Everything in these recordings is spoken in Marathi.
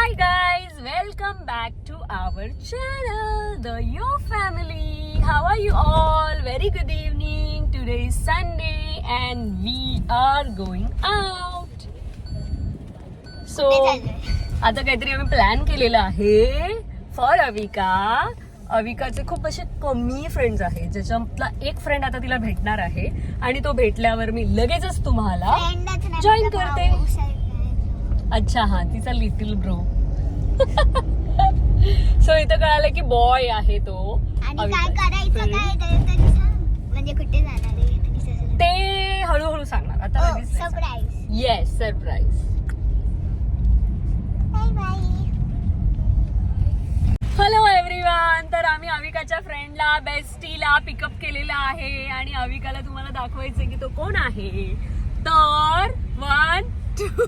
Hi guys, welcome back to our channel, the Yo Family. How are you all? Very good evening. Today is Sunday and we are going out. So, आता काहीतरी आम्ही प्लॅन केलेला आहे फॉर अविका. अविकाचे खूप असे कमी फ्रेंड्स आहेत, ज्याच्यातला एक फ्रेंड आता तिला भेटणार आहे आणि तो भेटल्यावर मी लगेचच तुम्हाला जॉईन करते. अच्छा हा, तिचा लिटिल ब्रो. सो इथं कळालं की बॉय आहे तो. आणि काय करायचं काय म्हणजे कुठे जाणार आहे ते हळूहळू सांगणार आता. Surprise. Yes, surprise. Bye bye. Hello everyone. तर आम्ही अविकाच्या फ्रेंडला, बेस्टीला पिकअप केलेला आहे आणि अविकाला तुम्हाला दाखवायचं की तो कोण आहे. तर 1 2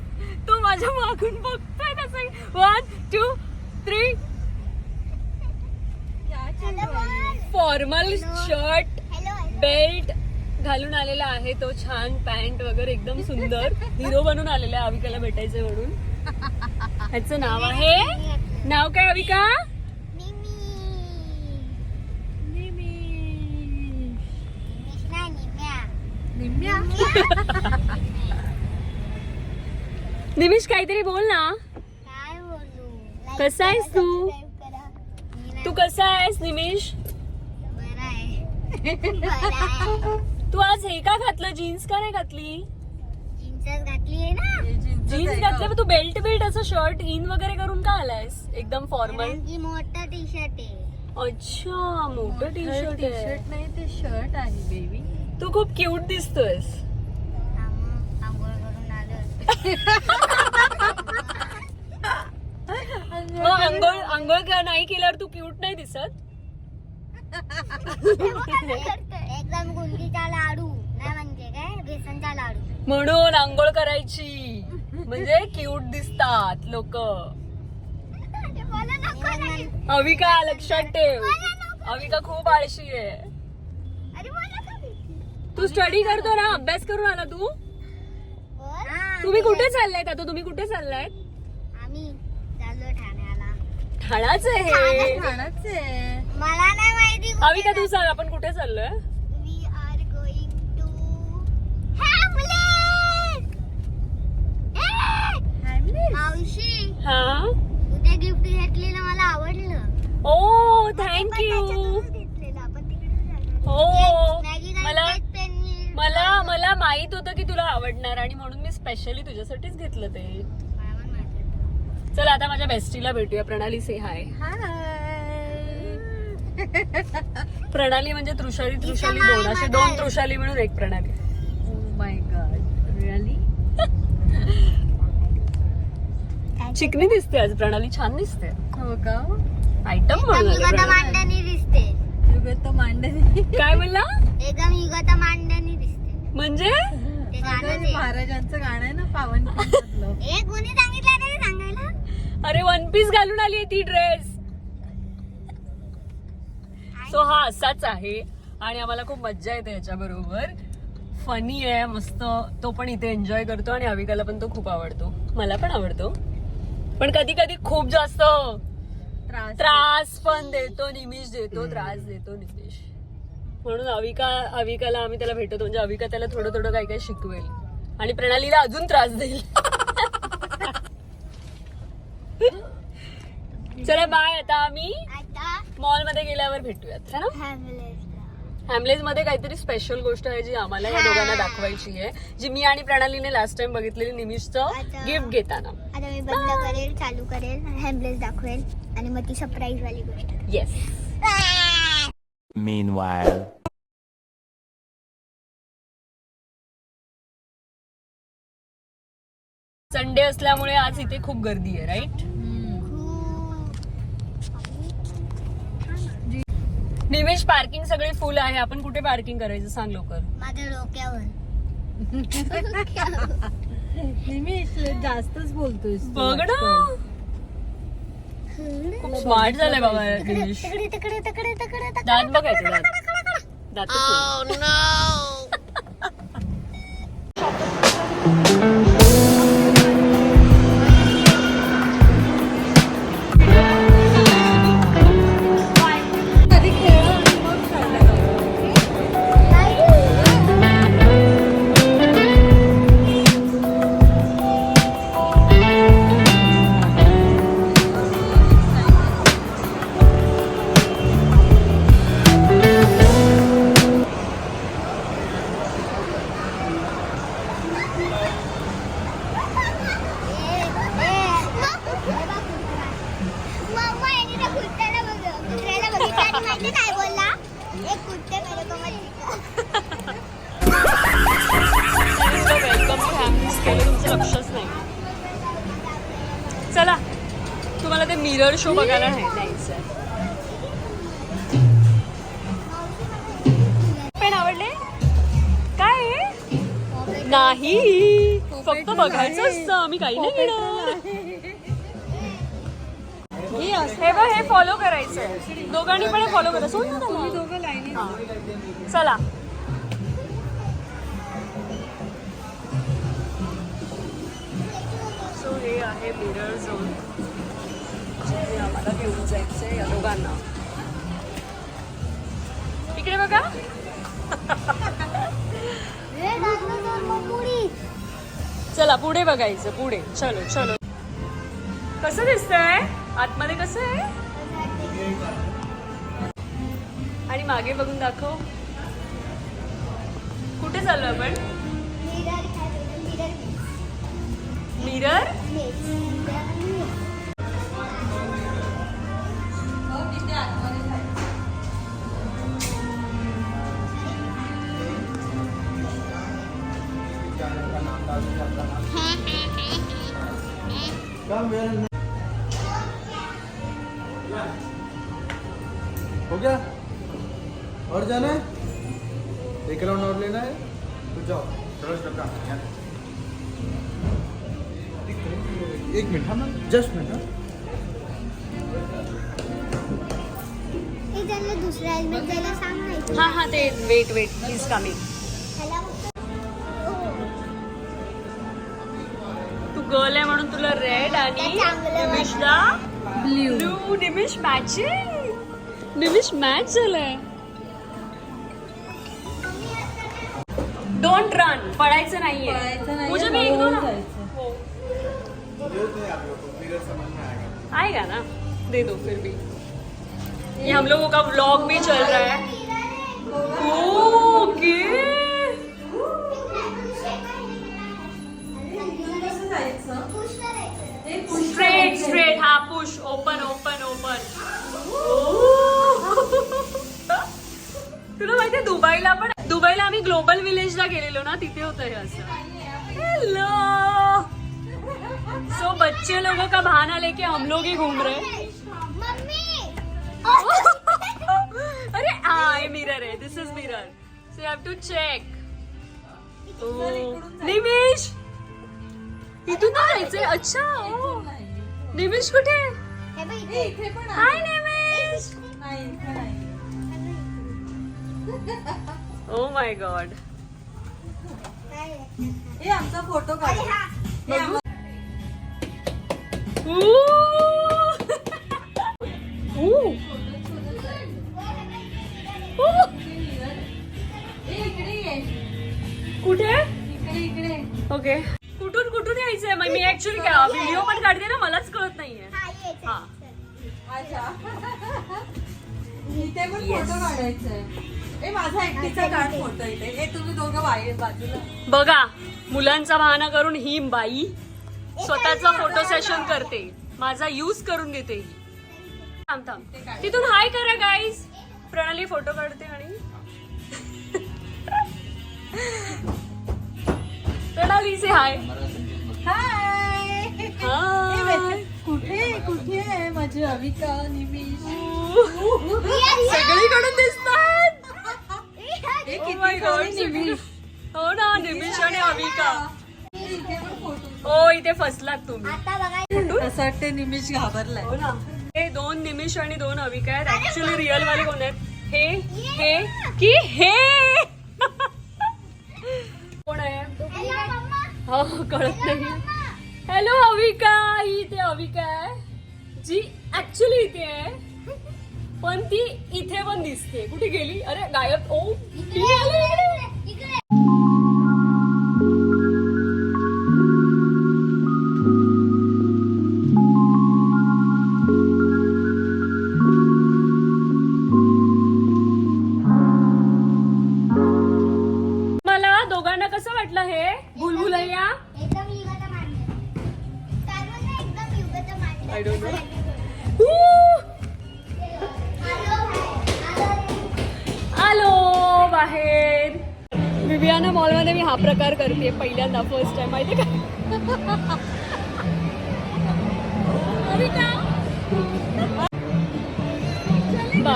तो माझ्या मागून बघतोय कसं. 1 2 3. फॉर्मल शर्ट, बेल्ट घालून आलेला आहे तो. छान पॅन्ट वगैरे एकदम सुंदर हिरो बनून आलेला आहे अविकाला भेटायचं म्हणून. ह्याचं नाव आहे, नाव काय अविका? निमिष काहीतरी बोल ना. काय बोलू? कसा आहेस तू? तू कसा आहेस निमिष? बरं आहे. तू आज हे का घातलं? जीन्स का नाही घातली? जीन्सच घातली आहे ना. जीन्स घातलं, तू बेल्ट असं शर्ट इन वगैरे करून का आलायस? एकदम फॉर्मल. की मोठा टी शर्ट आहे. अच्छा, मोठं टी शर्ट आहे. शर्ट नाही ते शर्ट आहे बेबी. तू खूप क्यूट दिसतोयस. आंघोळ करून आलो. आंघोळ नाही केल्यावर तू क्यूट नाही दिसत. एकदम गुंदीचा लाडू नाही म्हणजे काय, बेसनचा लाडू. म्हणून आंघोळ करायची म्हणजे क्यूट दिसतात लोक. अविका लक्षात ठेव, अविका खूप आळशी आहे. तू स्टडी करतो ना, अभ्यास करून आला तू. तुम्ही कुठे चाललायत आता? तुम्ही कुठे चाललायत? आम्ही चाललो ठाण्याला. ठाणाच आहे. ठाण्याच आहे. मला नाही माहिती. अविका तू सांग, आपण कुठे चाललोय? We are going to Hamlet. मावशी, हा, उद्या गिफ्ट घेतलेलं मला आवडलं. Oh thank you. घेतलेलं आपण तिकडे हो, मॅगी मला माहित होतं की तुला आवडणार आणि म्हणून मी स्पेशली तुझ्यासाठीच घेतलं ते. चला आता माझ्या बेस्टीला भेटूया. प्रणाली से हाय. प्रणाली म्हणजे तृषाली 2, असे 2 तृषाली मिळून एक प्रणाली. Oh my God, really? चिकनी दिसते आज प्रणाली, छान दिसते. हो का? आयटम मांडणी दिसते. युगत मांडणी. काय म्हणला? एकदम युगत मांडणी दिसते. म्हणजे ते गाणं ते. महाराजांचं गाणं आहे ना, पावन मधलं. हे कोणी सांगितलं रे सांगायला? अरे 1 पीस घालून आली आहे ती ड्रेस. सो हा असाच आहे आणि आम्हाला खूप मज्जा येते ह्याच्या बरोबर. फनी आहे मस्त. तो पण इथे एन्जॉय करतो आणि अविकाला पण तो खूप आवडतो. मला पण आवडतो, पण कधी कधी खूप जास्त त्रास पण देतो. निमिष देतो, त्रास देतो निमिष. म्हणून अविकाला आम्ही त्याला भेटतो म्हणजे अविका त्याला थोडं थोडं काही काही शिकवेल आणि प्रणालीला अजून त्रास देईल. चला बाय. आता आम्ही मॉल मध्ये गेल्यावर भेटूयात है ना. हॅमलेज मध्ये काहीतरी स्पेशल गोष्ट आहे जी आम्हाला या दोघांना दाखवायची आहे, जी मी आणि प्रणालीने लास्ट टाइम बघितलेली निमिषचं गिफ्ट घेताना. आता मी बंद करेल, चालू करेल, हॅम्बलेस दाखवेल आणि मग ती सरप्राईज वाली गोष्ट. येस. Meanwhile. संडे असल्यामुळे आज इथे खूप गर्दी आहे, राईट? निमेश, पार्किंग सगळी फुल आहे. आपण कुठे पार्किंग करायचं सांग लवकर. माझ्या डोक्यावर. निमिष जास्तच बोलतोय. बघ ना, खूप स्मार्ट झालाय बाबा निमेश. दात बघायचे, दात. चला तुम्हाला ते मिरर शो बघायला नाही पेन आवडले काय आहे? नाही फक्त बघायचं असतं आम्ही काही नाही घेणार. हे बघ हे फॉलो करायचं दोघांनी पण फॉलो करायचं तुम्ही दोघं लाईनी चला सो हे आहे मिरर झोन जे आम्हाला घेऊन जायचंय या दोघांना. इकडे बघा चला पुढे बघायचं पुढे चलो चलो. कसं दिसतंय आतमध्ये कसं आहे आणि मागे बघून दाखव कुठे चाललो आपण. मिरर हो गया और जाना है एक राउंड और लेना है तो जाओ एक मिनट हाँ मैम जस्ट मिनट त्यांना दुसऱ्या हेल्मेट द्यायला सांगायचं. हा ते वेट प्लीज कमिंग. तू गर्ल आहे म्हणून तुला रेड आणि निमिषला blue. Nimish matching Nimish match झालाय. डोंट रन पडायचं नाहीये मुझे भी एक दो ना. हो आएगा ना दे दो फिर भी. ये हम लोगों का व्लॉग भी चल रहा है. ओके स्ट्रेट हा पुश ओपन ओपन ओपन. तुला माहितीये दुबईला आम्ही ग्लोबल विलेजला गेलेलो ना तिथे होतं हे असं. हेलो सो बच्चे लोगों का बहाना लेके हम लोग ही घूम रहे. अरे हाँ ये मिरर है this is mirror so you have to check. Nimish इथून जायचंय. अच्छा ओ निमिष कुठे. हाय निमिष. ओ माय गॉड हे आमचा फोटो काढ. कुठे इकडे ओके कुठून कुठून यायचंय मग मी ऍक्च्युली व्हिडिओ पण काढते ना मलाच कळत नाहीये. हा अच्छा इथे पण फोटो काढायचंय. ए माझा एकटीचा काढ फोटो इथे. हे तुम्ही दोघं बाजूला बघा मुलांचा बहाणा करून ही बाई स्वतःचा फोटो सेशन करते माझा यूज करून घेते ही. थांब थांब तिथून हाय करा गाईज. प्रणाली फोटो काढते आणि प्रणाली से हाय. हाय हाय कुठे आहे माझी अविका निमिष. सगळीकडून दिसतात. हे Oh किती my God, कोणी निमिष. हो ना निमिष आणि अविका. इथे पण फोटो. हो इथे फसलात तुम्ही. आता बघा असं वाटतं निमिष घाबरलाय. हो ना हे 2 निमिष आणि 2 अविका आहेत. ऍक्च्युली रिअल वाले कोण आहेत हे की हे कोण आहे हो कळत नाही. हॅलो अविका ही इथे अविका आहे जी ऍक्च्युली इथे आहे पण ती इथे पण दिसते. कुठे गेली अरे गायब. ओ ती आली इकडे. मला दोघांना कसं वाटलं हे भुलभुलैया. एकदम युगाचा मांडव. सर्वांना एकदम युगाचा मांडव. I don't know. आलो बाहेर. विवियाना मॉलमध्ये मी हा प्रकार करते पहिल्यांदा फर्स्ट टाइम माहिती का.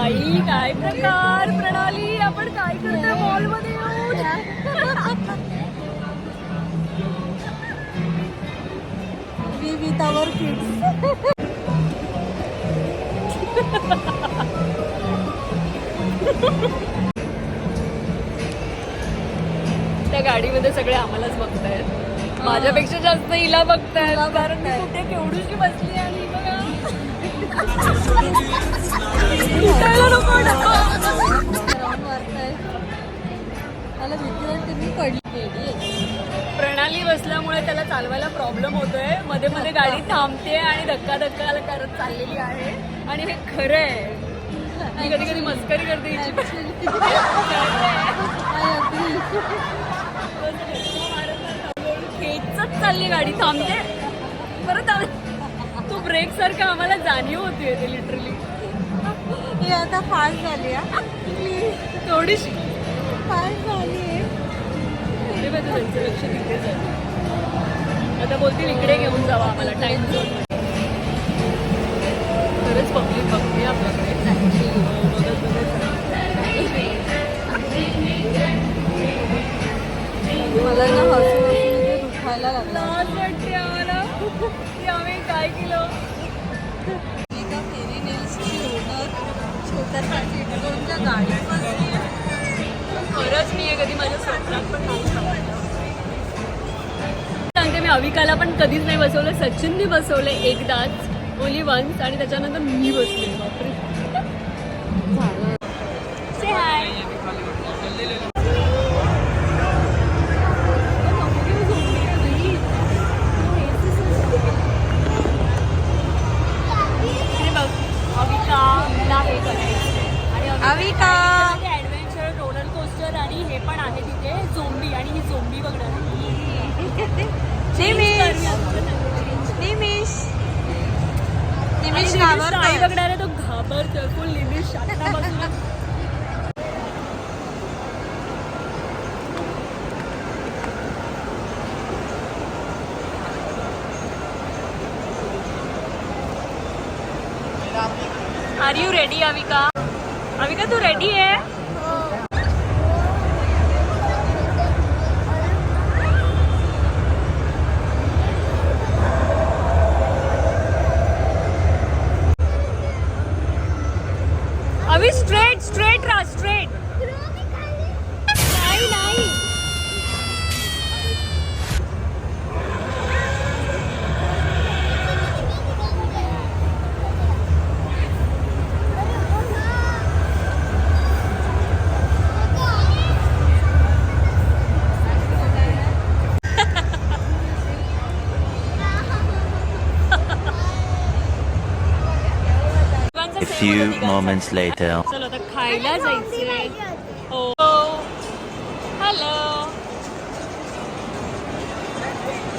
बाई काय प्रकार प्रणाली, आपण काय करतोय मॉल मध्ये येऊन. We with our kids. त्या गाडीमध्ये सगळे आम्हालाच बघतायत, माझ्यापेक्षा जास्त हिला बघतायत, कारण मी कुठे केवढीशी बसली आणि ही बघा. उठायला नको डब्बा. मला भीती वाटते मी पडली. प्रणाली बसल्यामुळे त्याला चालवायला प्रॉब्लेम होतोय, मध्ये मध्ये गाडी थांबते आणि धक्का धक्का करत चाललेली आहे. आणि हे खरं आहे, मी कधी कधी मस्करी करते हिची. खेचत चालली गाडी, थांबते परत तो ब्रेक सारखं आम्हाला जाणीव होती ते लिटरली. ही आता फास्ट झाली आहे, थोडीशी फास्ट झाली आहे. त्यांचं लक्ष तिथेच आहे. आता बोलतील इकडे घेऊन जावा आम्हाला टाइम झोन. खरंच पब्लिक बघते आपल्याकडे. मला ना हसू हसू दुखायला लागला. लाज वाटते आम्हाला की आम्ही काय केलं. एका फेरी नेल्सची ओनर छोट्यासाठी इकडूनच्या गाडीत बसली आहे. खरंच मी हे कधी माझ्या स्वप्नात पण नाही सांगते. मी अविकाला पण कधीच नाही बसवलं, सचिननी बसवलं एकदाच, ओनली वन्स, आणि त्याच्यानंतर मी बसले. बापरे. से हाय. अविका हे करायचं आणि अविका ऍडव्हेंचर रोलर कोस्टर आणि हे पण आहे तिथे झोंबी, आणि ही झोंबी बघणार. निमिष काय बघणार आहे तो घाबरतोय फुल. निमिष आतापासून are you ready Avika? Avika तू रेडी आहे? अवी स्ट्रेट स्ट्रेट राहा, स्ट्रेट. नाही नाही A few moments later. चलो आता खायला जायचंय. हो हॅलो,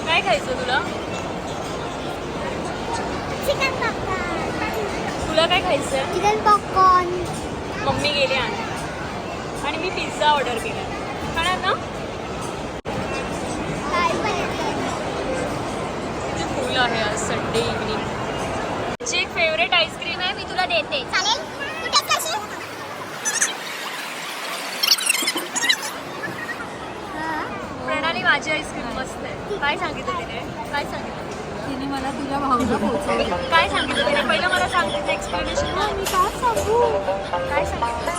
काय खायचं तुला? Chicken popcorn. तुला काय खायचं? Chicken popcorn. मम्मी गेली आणि मी पिझ्झा ऑर्डर केला. खाणार ना? किती फुल आहे आज संडे इव्हनिंग. तुझी एक फेवरेट आईस्क्रीम आहे, मी तुला देते. चालेल. तू टेक करशील? प्रणाली माझी आईस्क्रीम मस्त आहे. काय सांगितलं तिने? काय सांगितलं तिने मला तुझ्या भाऊला पोहोचवलं. काय सांगितलं तिने? पहिलं मला सांगितलं एक्सप्लेनेशन. मी काय सांगू? काय सांगितलं?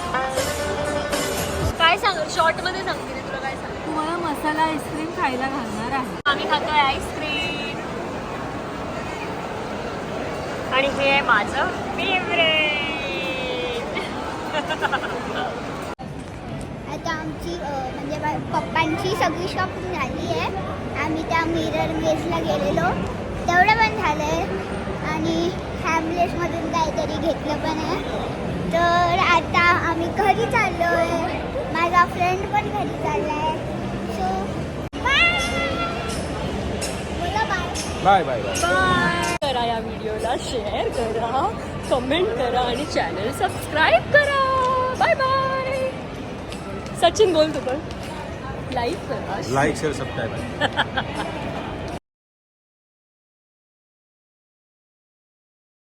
काय सांग, शॉर्ट मध्ये सांगते तिने. तुला काय सांग? तू मला मसाला आईस्क्रीम खायला घालणार आहे. आम्ही खातोय आईस्क्रीम आणि हे आहे माझं फेवरेट. आता आमची म्हणजे पप्पांची सगळी शॉपिंग झाली आहे. आम्ही त्या मिरर मेजला गेलेलो, तेवढं पण झालं आहे. आणि हॅमलेसमधून काहीतरी घेतलं पण आहे. तर आता आम्ही घरी चाललो आहे. माझा फ्रेंड पण घरी चालला आहे. So bye. बोला bye. Bye bye bye. Bye. करा या व्हिडिओला, शेअर करा, कमेंट करा आणि चॅनल सबस्क्राईब करा. Bye bye. सचिन बोल तू पण. लाईक करा, लाइक शेयर सब्सक्राइब.